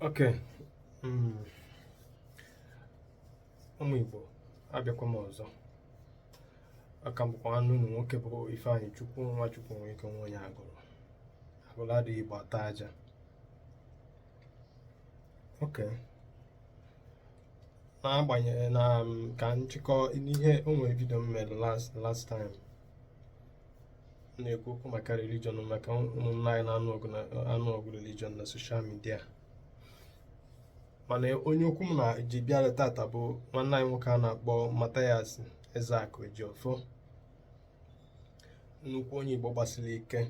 Okay. mm, ụmụ Igbo abịakwa m ọzọ. Aka m bụkwa nwanne unu nwoke bụ Ifeanyị Chukwu Nwachukwu nwe ike nwa onye agụrụ adịghị Igbo ata aja. Okay. N'agbanyeghị na ka nchịkọ n'ihe o nwere vidio m mere last time na-ekwu okwu maka religion, maka ụmụnna anyị na-anụ ọgụ religion na social media. Mana onye okwu m na ji bịara tata bụ nwanne anyị nwoke a na-akpọ Mathias Ezeaku Ejiofor, nnukwu onye Igbo gbasiri ike,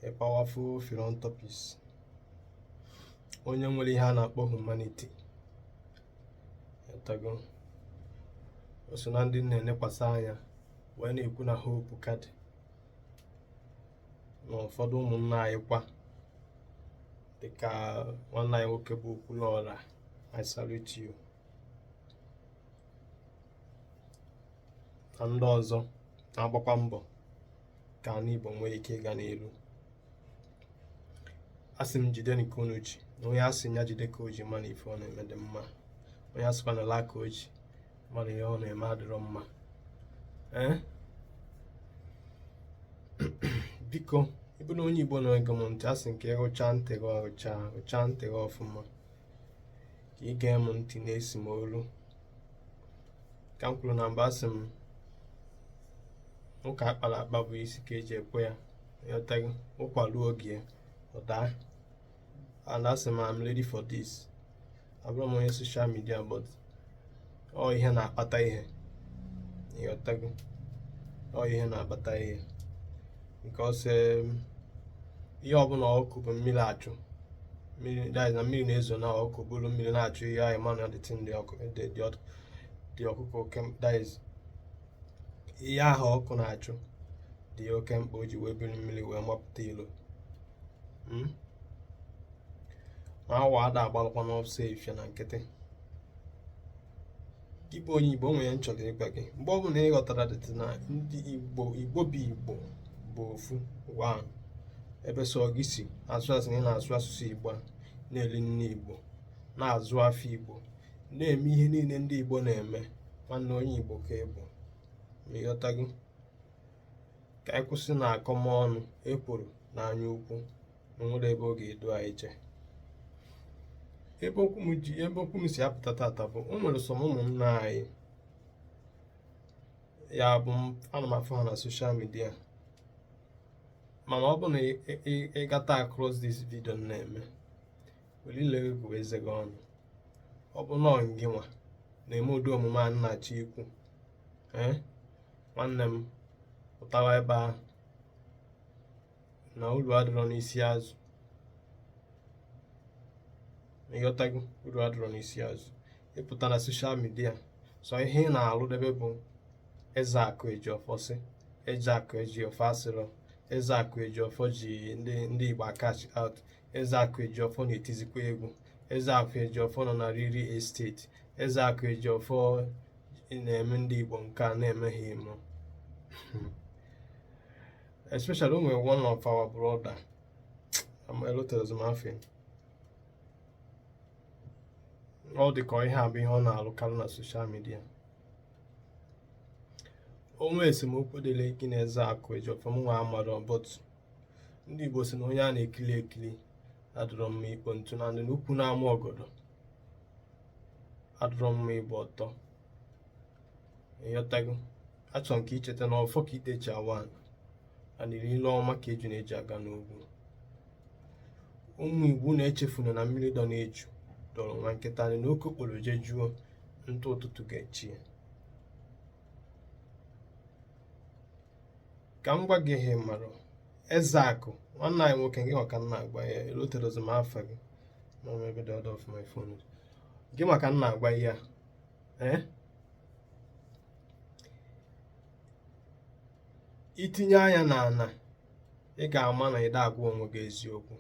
a powerful philanthropist, onye nwere ihe a na-akpọ humanity. O so na ndị na-enekwasị anya wee na-ekwu na hope kadị na ụfọdụ ụmụnna anyị kwa dịka nwanne anyị nwoke bụ Okwuluora. I salute you. Na ndị ọzọ na-agbakwa mbọ ka ana Igbo nwee ike ịga n'elu. Asị m jide nke unu ji, na onye asị ya jide ka o ji mana ife ọ na-eme dị mma, onye asịkwa na ala ka o ji mara ihe ọ na-eme adịrọ mma. Biko ịbụ na onye Igbo na-ege m ntị, asị nke ịrụcha ntị gị rụcha ntị gị ọfụma ka ị gee m ntị na-esi m olu. Ka m kwuru na mba, asị m ụka akpara akpa bụ isi ka eji ekwe ya. Ịghọtaghị? Ụkwaluo oge ọ daa. And asị m I'm ready for this. Abụrụ m onye social media, but ọ ihe na-akpata ihe. Ịghọtaghị? Ọ ihe na-akpata ihe. Because ihe ọbụla ọkụ bụ mmiri achụ. That is na mmiri na-ezo na ọkụ bụrụ mmiri na-achụ ihe anyị ma na dị ọkụkọ oke. That is ihe ahụ ọkụ na-achụ dị oke mkpa o ji wee biri mmiri wee mapụta ilo. Ma awa ada agbalụkwa n'ọsọ efie na nkịtị. Gị bụ onye Igbo, nwere nchọrọ ịgwa gị, mgbe ọ bụla ị ghọtara dịtị na ndị Igbo bụ ofu one, ebe sọ gị si asụ asụ na ị na-asụ asụsụ Igbo a, na-eri nne Igbo, na-azụ afọ Igbo, na-eme ihe niile ndị Igbo na-eme, nwanne onye Igbo ka ị bụ. Ma ịghọta gị, ka anyị kwụsị na akọmọnụ ekworo na anya ukwu na nwere ebe ọ ga-edu anyị je. Ebe okwu m si apụta tata bụ o nwere sọm ụmụnna anyị, ya bụ ana m afọ ha na social media, mana ọ bụ na ịgata across this video na-eme welile egwu eze gị ọnụ. Ọ bụ nọọ gị nwa na-eme ụdị omume a nnachi ikwu, nwanne m pụtawa ebe ahụ na uru adịrọ n'isi azụ. Ịghọtago? Uru adịrọ n'isi azụ. Ịpụta na social media sọ ihe ị na-alụdebe bụ Ezeaku Ejiofor sị, Ezeaku Ejiofor asịrọ, Ezeaku Ejiofor ji ndị Igbo akachi out, Ezeaku Ejiofor na-etizikwa egwu, Ezeaku Ejiofor nọ na Riri Estate, Ezeaku Ejiofor na-eme ndị Igbo nke a na-emeghe imo. Especially o nwere one of our brother elotelozumafin, ọ dịka ihe a bụ ihe ọ na-alụkarị na social media. O nwee esemokwu dịle gị na Ezeaku Ejiofor m nwa amarọ, but ndị Igbo si na onye a na-ekili ekili adịrọ mma ikpo ntu na ndị n'ukwu na-amụ ọgọdọ, adịrọ mma ịgba ọtọ. Ịghọtago? Achọrọ m ka icheta na ọfọ ka itechi awan ana iri ilu ọma ka eju na-eji aga n'ugwu. Ụmụ Igbo na-echefuna na mmiri dọ na-eju dọrọ nwa nkịta anyị na oke okporo je juo, ntụ ụtụtụ ga-echi ya. Ka m gwa gị ihe marụ, Ezeaku nwanne anyị nwoke, gị maka nna agwa ya eloterozi m afa gị na ebe dị ọdọ of my phone. Gị maka nna agwa ya itinye anya na ana, ị ga-ama na ịda agwa onwe gị eziokwu.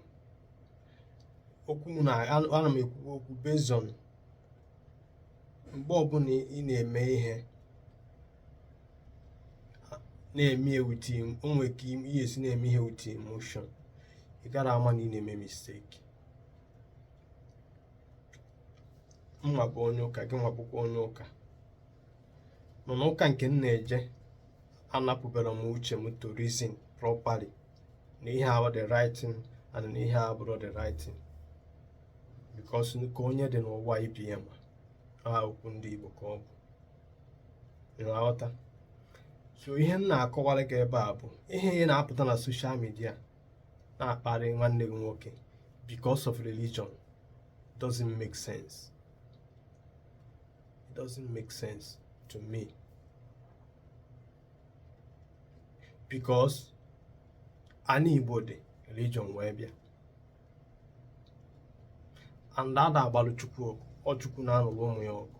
Okwu m na ana m ekwu okwu bezon mgbe ọbụla ị na-eme ihe na-eme ewute, o nwere ka ihe esi na-eme ihe wute emotion, ị gara ama na ị na-eme mistake. mma bụ onye ụka, gị nwa bụkwa onye ụka, mana ụka nke m na-eje anapụbara m uche m to reason properly na ihe a the right thing and na ihe a bụrụ the right thing, because ka onye dị n'ụwa ibi ya ma ha okwu ndị Igbo ka ọ bụ ịghọta. So ihe m na-akọwara gị ebe a bụ ihe ị na-apụta na social media na-akparị nwanne gị nwoke because of religion doesn't make sense. It doesn't make sense to me, because anyị Igbo dị religion wee bịa, and ada agbalụ Chukwu ọgụ, ọ Chukwu na-anụrụ ụmụ ya ọgụ.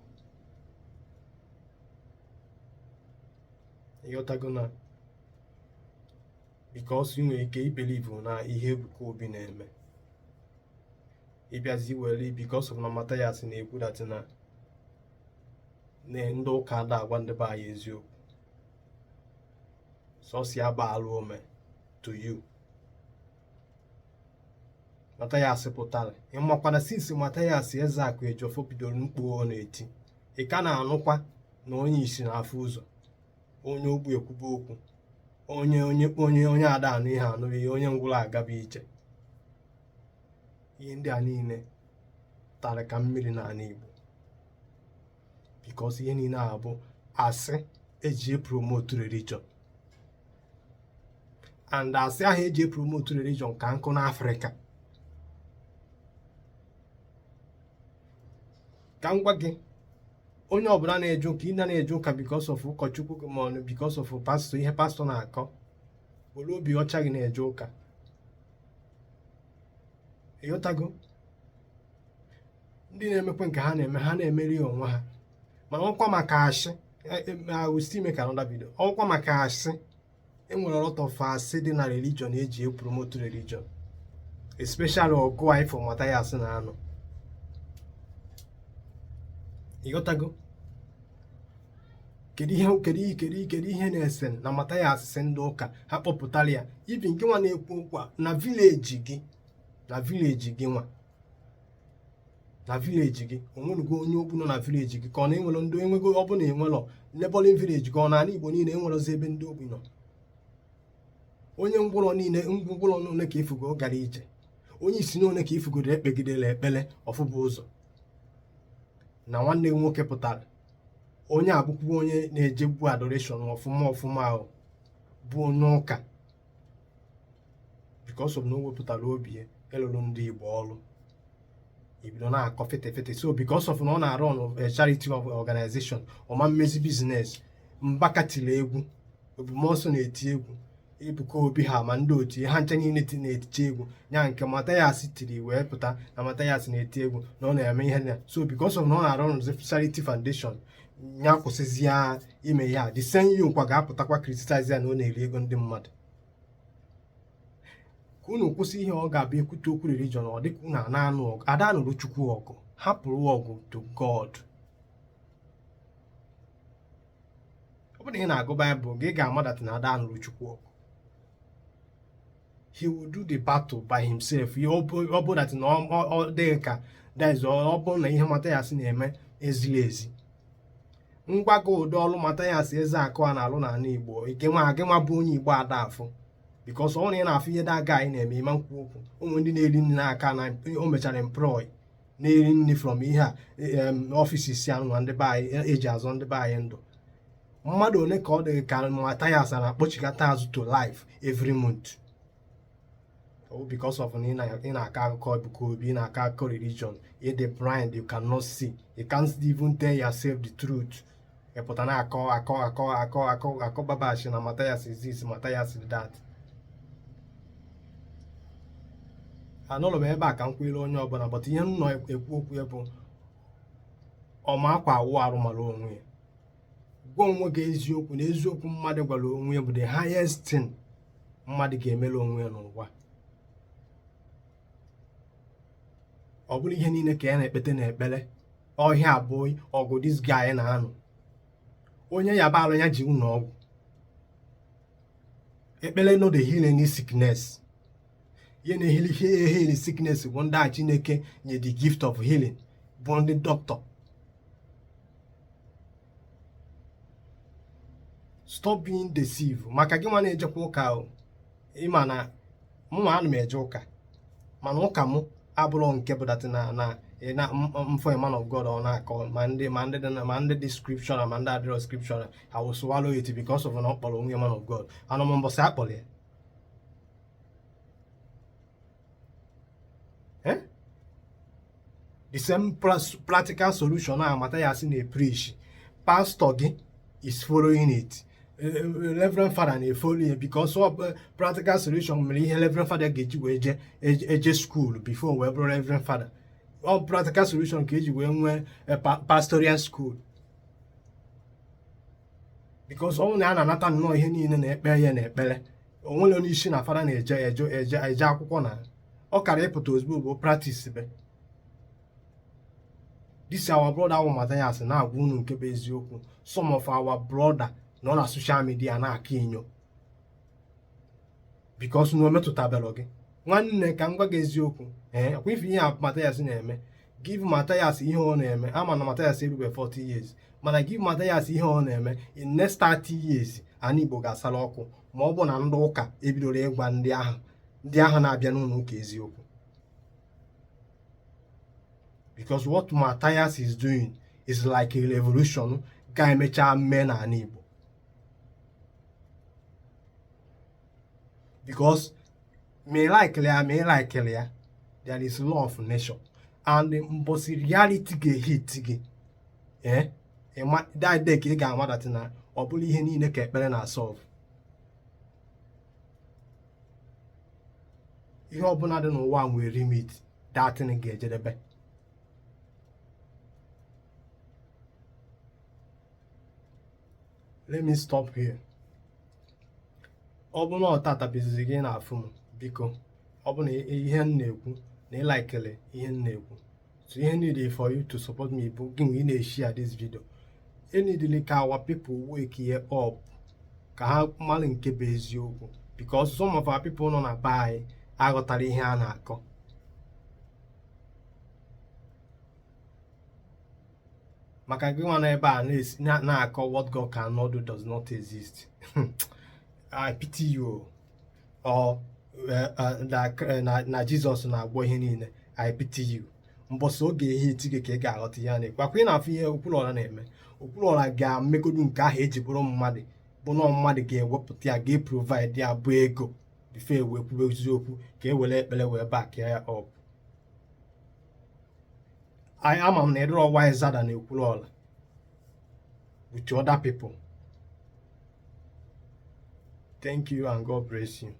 Ịghọtago na because ị nwere ike ibelieve na ihe Ebuka Obi na-eme, ịbịazi were because of na Mathias na-ekwu dat na ndị ụka ada agwa ndị be anyị eziokwu, sọsi agbalụ ome to you. Mathias pụtara ịmakwana since Mathias Ezeaku Ejiofor bidoro mkpu ọ na-eti, ị ka na-anụkwa na onye isi na-afụ ụzọ, onye ogbu ekwuba okwu, onye ada anụ ihe anụghị ihe, onye ngwụrụ agaba iche. Ihe ndị a niile tara ka mmiri n'ala Igbo, because ihe niile a bụ asị eji promote religion, and asị ahụ eji promote religion ka nkụ n'Africa. Ka m gwa gị, onye ọbụla na-eje ụka, ị na-eje ụka because of ụkọchukwu ma ọ because of pastor, ihe pastor na-akọ, were obi ọcha gị na-eje ụka. Ịghọtago? Ndị na-emekwe nke ha na-eme, ha na-emeri onwe ha, mana ọkwa maka asị, I will still make another video. Ọkwa maka asị, enwere a lot of asị dị na religion eji promote religion, especially ọgụ anyị for Mathias na-anọ. Ịghọtago? Kedu ihe na-ese na Mathias si ndị ụka ha kpọpụtara ya, ibi nke nwa na-ekwu okwu na village gị, onwenugo onye okwu nọ na village gị, ka ọ na-enwere ndị enwego, ọ bụ na enwelọ neighboring village gị, ọ na ala Igbo niile enwerozi ebe ndị ogbi nọ. Onye ngwụrọ niile, ngwụrọ n'one ka ifugo gara ije, onye isi n'one ka ifugoro ekpegidela ekpele ọfụbụ ụzọ, na nwanne gị nwoke pụtara onye abụkwu onye na-ejegbu adoration ọfụma ahụ bụ onye ụka, because of na o wepụtara obi ya elụrụ ndị Igbo ọrụ, ibido na-akọ fete. So because of na ọ na-arụ on charity organization, ọma mmezi business, Mbaka tiri egwu, Ebumọsọ na-eti egwu, Ebuka Obi ha ma ndị otu ha ncha niile na-etiche egwu, nya nke Mathias tiri wee pụta na Mathias na-eti egwu na ọ na-eme ihe na. So because of na ọ na-arụ on charity foundation, nya kwụsịzịa ime ihe a, the same you nkwa ga-apụtakwa criticize ya na ọ na-eri ego ndị mmadụ. Ka unu kwụsị ihe ọ ga-abịa ekwute okwu religion, ọ dịka unu na-anụ ọgụ. Ada nụrụ Chukwu ọgụ, hapụrụ ọgụ to God. Ọ bụrụ na ị na-agụ Baịbụl gị ga-ama that na Ada nụrụ Chukwu ọgụ. He will do the battle by himself. Ọ bụ that na ọ dịghị ka ọ bụrụ na ihe Mathias na-eme ezili ezi. Ngwa gị ụdị ọrụ Mathias Ezeaku a na-alụ n'ala Igbo, gị nwa bụ onye Igbo ada afụ, because ọ na ị na-afụ ihe daga anyị na-eme ịma nkwu okwu. Ụmụ ndị na-eri nri n'aka na o mechara employ na-eri nri from ihe a ọfịs isi anụ na ndị be anyị eji azụ ndị be anyị ndụ. Mmadụ ole ka ọ dị ka Mathias na-akpọchikata azụ to life every month, because of na ị na-akọ akụkọ Ebuka Obi, ị na-akọ akụkọ religion, ị dị blind, you cannot see, you can't even tell yourself the truth. Ịpụta na-akọ babashi na Mathias is this, Mathias is that. Anọlụ m ebe a ka m kwere onye ọbụla, but ihe m nọ ekwu okwu bụ ọma akwa awụ arụ mara onwe ya. Gwa onwe gị eziokwu, na eziokwu mmadụ gwara onwe ya bụ the highest thing mmadụ ga-emere onwe ya n'ụwa. Ọ bụrụ ihe niile ka ya na-ekpete n'ekpere, ọhịa abụọ ọgụ this guy na-anụ, onye ya balụ ya ji ụlọ ọgwụ. Ekpere no the healing sickness. Ihe na-ehili sickness bụ ndị a Chineke nye the gift of healing. bụ ndị dọkịta. Stop being deceived. Maka gị nwa na-ejekwa ụka o, ịma na mụ ana m eje ụka, mana ụka m abụrụ nke bụdatị na mfọ a man of God ọ na-akọ ma ndị dị scriptural ma ndị adịrọ scriptural. I will swallow it because of na ọ kpọrọ onwe man of God. Anọ m mbọsị akpọrọ ya. The same practical solution a Matthias na-preach, pastor gị is following it. Reverend Father na-efolo ya because practical solution mere ihe Reverend Father ga-eji wee eje school before wee bụrụ Reverend Father. Practical solution ka eji wee nwee pastoral school, because ọ na a na-anata nnọọ ihe niile na-ekpe ya na-ekpere. Onwere onye isi na Father na-eje akwụkwọ na ọ kara ịpụta ozugbo bụ practice be. This our brother wụ Matthias na-agwa unu nke bụ eziokwu. Some of our brother nọ na social media na-akọ inyo because na o metụtabelụ gị. Nwanne ka m gwa gị eziokwu, ọkwa ife ihe a Matthias na-eme, give Matthias ihe ọ na-eme. Ama na Matthias erube 40 years, mana give Matthias ihe ọ na-eme, in next 30 years ana Igbo ga-asala ọkụ ma ọ bụ na ndị ụka ebidoro ịgwa ndị ahụ na-abịa n'ụlọ ụka eziokwu. Because what Matthias is doing is like a revolution ga-emecha mme n'ala Igbo. Because me like ya, there is law of nature, and mbosi reality ga-hit gị. That day ka ị ga-ama that na ọ bụrụ ihe niile ka ekpere na-solve. Ihe ọbụla dị n'ụwa nwere limit, that thing ga-ejedebe. Let me stop here. Ọ bụ na ọ tatabizizi gị na-afụ m, biko ọ bụ na ihe m na-ekwu na ịlikele ihe m na-ekwu, so ihe need for you to support me bụ gị nwe ị na-share this video. Enidili ka our people wake here up ka ha mara nke bụ eziokwu, because some of our people nọ na be anyị aghọtara ihe a na-akọ. Maka gị nwa n'ebe a na-akọ what God cannot do does not exist. I pity you. Or na Jesus na-agwọ ihe niile. I pity you. Mbọsị oge ihe iti gị ka ị ga-aghọta ihe a na-ekwu. Akwa ị na-afụ ihe Okwuluọra na-eme. Okwuluọra ga-amegodu nke ahụ eji bụrụ mmadụ, bụ na mmadụ ga-ewepụta ya, ga-provide ya bụ ego before wee kwube eziokwu ka e were ekpere wee back ya up. I am na ịdịrọ wiser than Okwuluọra with other people. Thank you and God bless you.